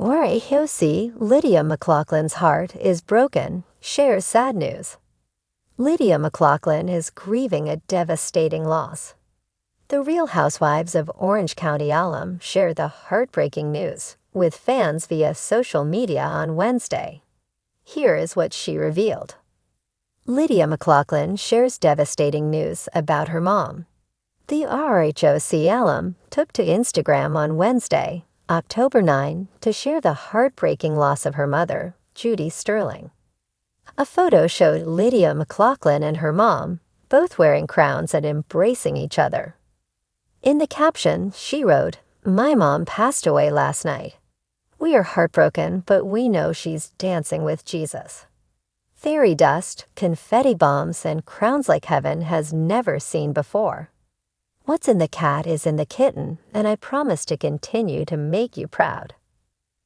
Lydia McLaughlin's heart is broken, shares sad news. Lydia McLaughlin is grieving a devastating loss. The Real Housewives of Orange County alum shared the heartbreaking news with fans via social media on Wednesday. Here is what she revealed. Lydia McLaughlin shares devastating news about her mom. The RHOC alum took to Instagram on Wednesday, October 9, to share the heartbreaking loss of her mother, Judy Sterling. A photo showed Lydia McLaughlin and her mom, both wearing crowns and embracing each other. In the caption, she wrote, "My mom passed away last night. We are heartbroken, but we know she's dancing with Jesus." Fairy dust, confetti bombs, and crowns like heaven has never seen before. What's in the cat is in the kitten, and I promise to continue to make you proud.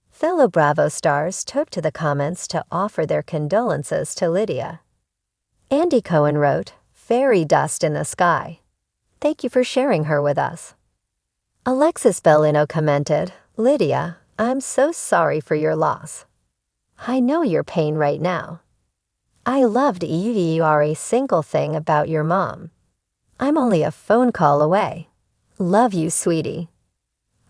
Fellow Bravo stars took to the comments to offer their condolences to Lydia. Andy Cohen wrote, "Fairy dust in the sky. Thank you for sharing her with us." Alexis Bellino commented, "Lydia, I'm so sorry for your loss. I know your pain right now. I loved every single thing about your mom. I'm only a phone call away. Love you, sweetie."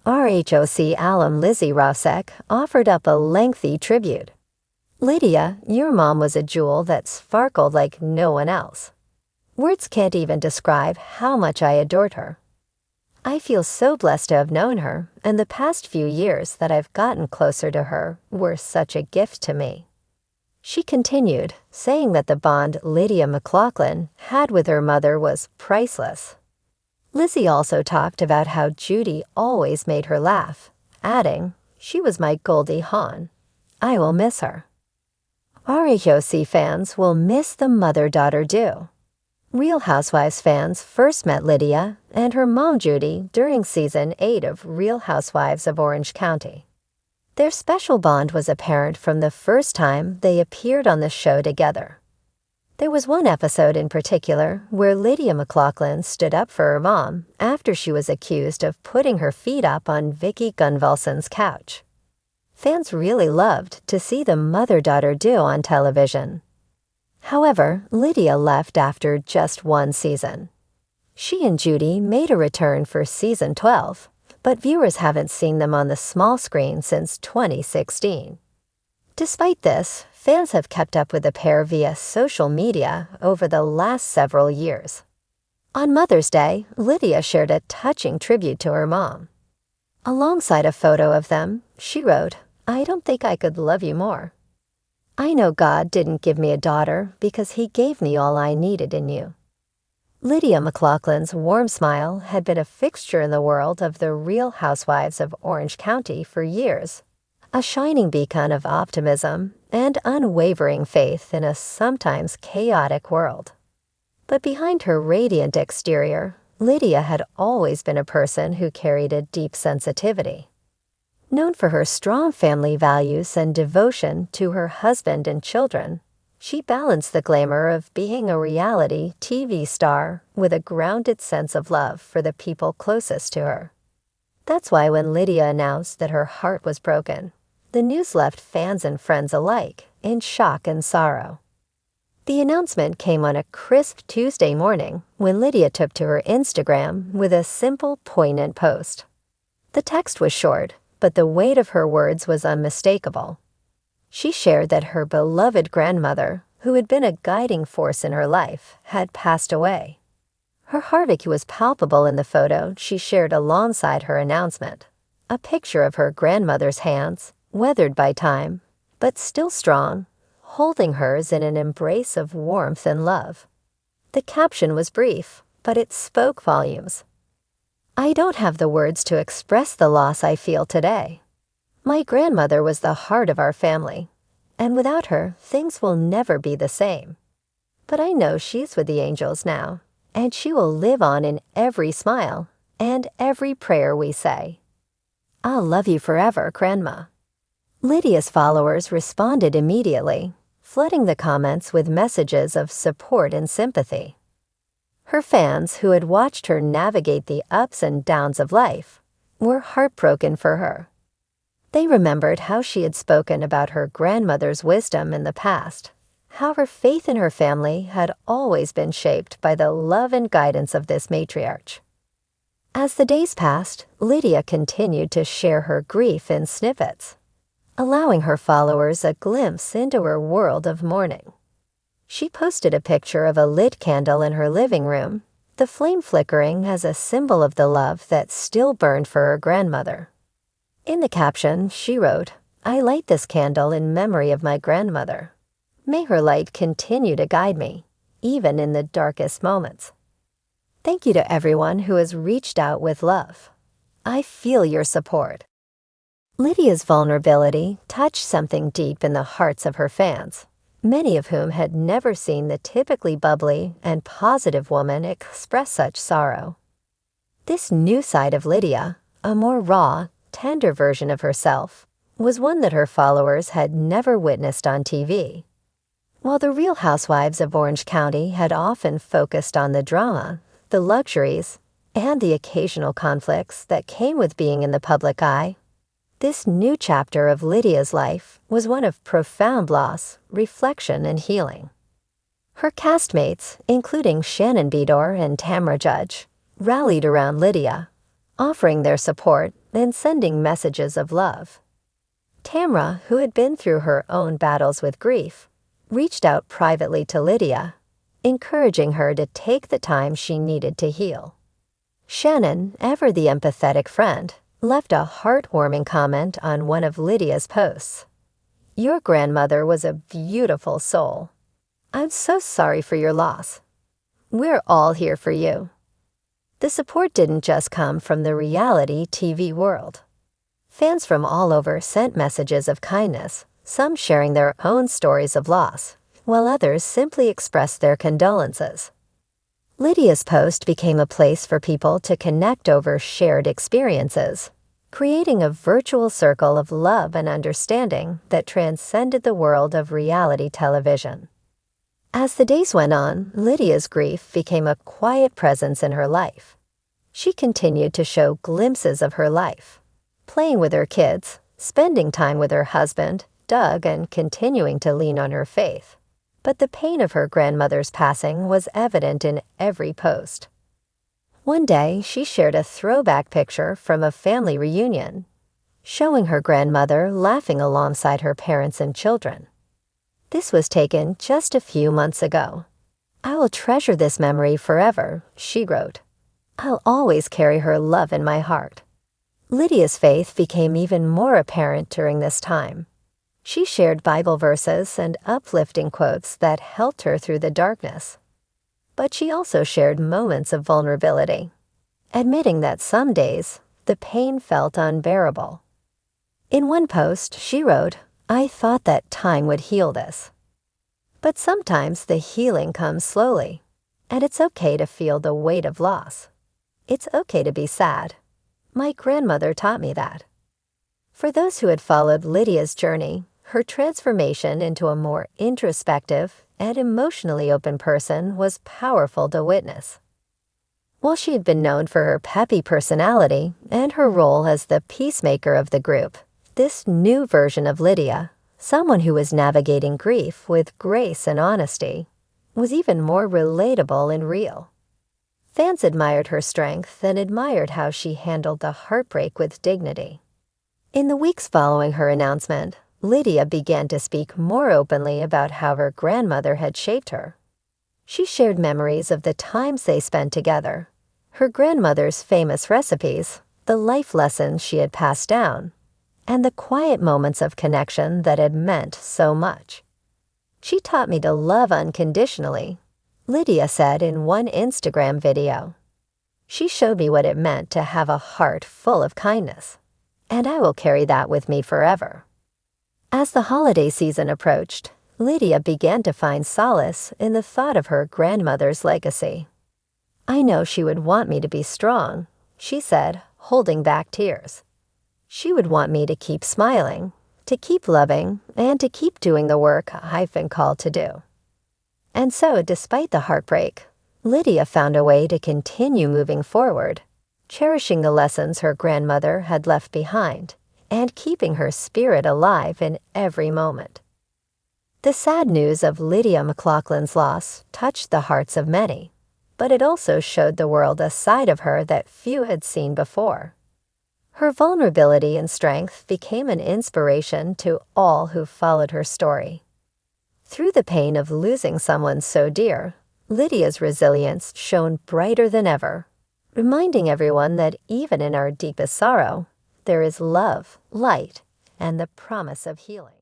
RHOC alum Lizzie Rosek offered up a lengthy tribute. "Lydia, your mom was a jewel that sparkled like no one else. Words can't even describe how much I adored her. I feel so blessed to have known her, and the past few years that I've gotten closer to her were such a gift to me." She continued, saying that the bond Lydia McLaughlin had with her mother was priceless. Lizzie also talked about how Judy always made her laugh, adding, "She was my Goldie Hawn. I will miss her." RHOC fans will miss the mother-daughter duo. Real Housewives fans first met Lydia and her mom Judy during Season 8 of Real Housewives of Orange County. Their special bond was apparent from the first time they appeared on the show together. There was one episode in particular where Lydia McLaughlin stood up for her mom after she was accused of putting her feet up on Vicky Gunvalson's couch. Fans really loved to see the mother-daughter duo on television. However, Lydia left after just one season. She and Judy made a return for Season 12, but viewers haven't seen them on the small screen since 2016. Despite this, fans have kept up with the pair via social media over the last several years. On Mother's Day, Lydia shared a touching tribute to her mom. Alongside a photo of them, she wrote, "I don't think I could love you more. I know God didn't give me a daughter because he gave me all I needed in you." Lydia McLaughlin's warm smile had been a fixture in the world of the Real Housewives of Orange County for years, a shining beacon of optimism and unwavering faith in a sometimes chaotic world. But behind her radiant exterior, Lydia had always been a person who carried a deep sensitivity. Known for her strong family values and devotion to her husband and children, she balanced the glamour of being a reality TV star with a grounded sense of love for the people closest to her. That's why when Lydia announced that her heart was broken, the news left fans and friends alike in shock and sorrow. The announcement came on a crisp Tuesday morning when Lydia took to her Instagram with a simple, poignant post. The text was short, but the weight of her words was unmistakable. She shared that her beloved grandmother, who had been a guiding force in her life, had passed away. Her heartache was palpable in the photo she shared alongside her announcement, a picture of her grandmother's hands, weathered by time, but still strong, holding hers in an embrace of warmth and love. The caption was brief, but it spoke volumes. "I don't have the words to express the loss I feel today. My grandmother was the heart of our family, and without her, things will never be the same. But I know she's with the angels now, and she will live on in every smile and every prayer we say. I'll love you forever, Grandma." Lydia's followers responded immediately, flooding the comments with messages of support and sympathy. Her fans, who had watched her navigate the ups and downs of life, were heartbroken for her. They remembered how she had spoken about her grandmother's wisdom in the past, how her faith in her family had always been shaped by the love and guidance of this matriarch. As the days passed, Lydia continued to share her grief in snippets, allowing her followers a glimpse into her world of mourning. She posted a picture of a lit candle in her living room, the flame flickering as a symbol of the love that still burned for her grandmother. In the caption, she wrote, "I light this candle in memory of my grandmother. May her light continue to guide me, even in the darkest moments." Thank you to everyone who has reached out with love. I feel your support. Lydia's vulnerability touched something deep in the hearts of her fans, many of whom had never seen the typically bubbly and positive woman express such sorrow. This new side of Lydia, a more raw, tender version of herself, was one that her followers had never witnessed on TV. While the Real Housewives of Orange County had often focused on the drama, the luxuries, and the occasional conflicts that came with being in the public eye, this new chapter of Lydia's life was one of profound loss, reflection, and healing. Her castmates, including Shannon Beador and Tamra Judge, rallied around Lydia, offering their support and sending messages of love. Tamra, who had been through her own battles with grief, reached out privately to Lydia, encouraging her to take the time she needed to heal. Shannon, ever the empathetic friend, left a heartwarming comment on one of Lydia's posts. "Your grandmother was a beautiful soul. I'm so sorry for your loss. We're all here for you." The support didn't just come from the reality TV world. Fans from all over sent messages of kindness, some sharing their own stories of loss, while others simply expressed their condolences. Lydia's post became a place for people to connect over shared experiences, creating a virtual circle of love and understanding that transcended the world of reality television. As the days went on, Lydia's grief became a quiet presence in her life. She continued to show glimpses of her life, playing with her kids, spending time with her husband, Doug, and continuing to lean on her faith. But the pain of her grandmother's passing was evident in every post. One day, she shared a throwback picture from a family reunion, showing her grandmother laughing alongside her parents and children. This was taken just a few months ago. "I will treasure this memory forever," she wrote. "I'll always carry her love in my heart." Lydia's faith became even more apparent during this time. She shared Bible verses and uplifting quotes that helped her through the darkness. But she also shared moments of vulnerability, admitting that some days the pain felt unbearable. In one post, she wrote, "I thought that time would heal this." But sometimes the healing comes slowly, and it's okay to feel the weight of loss. It's okay to be sad. My grandmother taught me that. For those who had followed Lydia's journey, her transformation into a more introspective and emotionally open person was powerful to witness. While she had been known for her peppy personality and her role as the peacemaker of the group, this new version of Lydia, someone who was navigating grief with grace and honesty, was even more relatable and real. Fans admired her strength and admired how she handled the heartbreak with dignity. In the weeks following her announcement, Lydia began to speak more openly about how her grandmother had shaped her. She shared memories of the times they spent together, her grandmother's famous recipes, the life lessons she had passed down, and the quiet moments of connection that had meant so much. "She taught me to love unconditionally," Lydia said in one Instagram video. "She showed me what it meant to have a heart full of kindness, and I will carry that with me forever." As the holiday season approached, Lydia began to find solace in the thought of her grandmother's legacy. "I know she would want me to be strong," she said, holding back tears. "She would want me to keep smiling, to keep loving, and to keep doing the work I've been called to do." And so, despite the heartbreak, Lydia found a way to continue moving forward, cherishing the lessons her grandmother had left behind, and keeping her spirit alive in every moment. The sad news of Lydia McLaughlin's loss touched the hearts of many, but it also showed the world a side of her that few had seen before. Her vulnerability and strength became an inspiration to all who followed her story. Through the pain of losing someone so dear, Lydia's resilience shone brighter than ever, reminding everyone that even in our deepest sorrow, there is love, light, and the promise of healing.